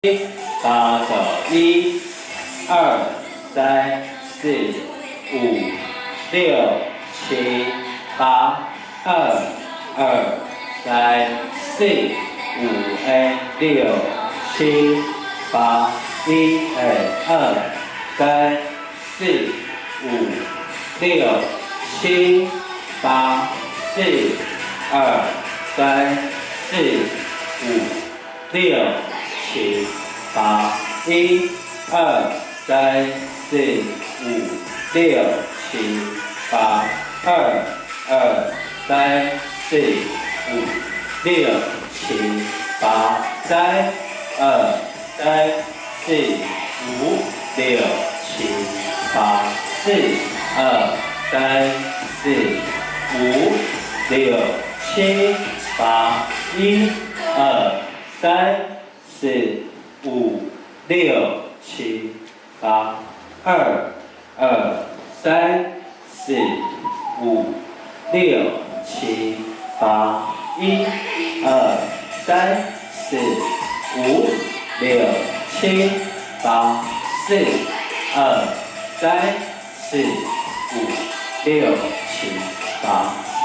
八手1、2、3、4、5、6、7、8、2、3、4、5、6、7、8、1、2、3、4、5、6、7、8、4、2、3、4、5、6、7、8、1、2、3、4、5、6、7、8、2、3、4、5、6、7、8、3、3、4、5、6、7、8、4、3、4、5、6、7、8、1、3、4、5、6、7、8、3、4、5、6、7、8、1、3、4、5、6、7、8、4、3、4、5、6、7、8。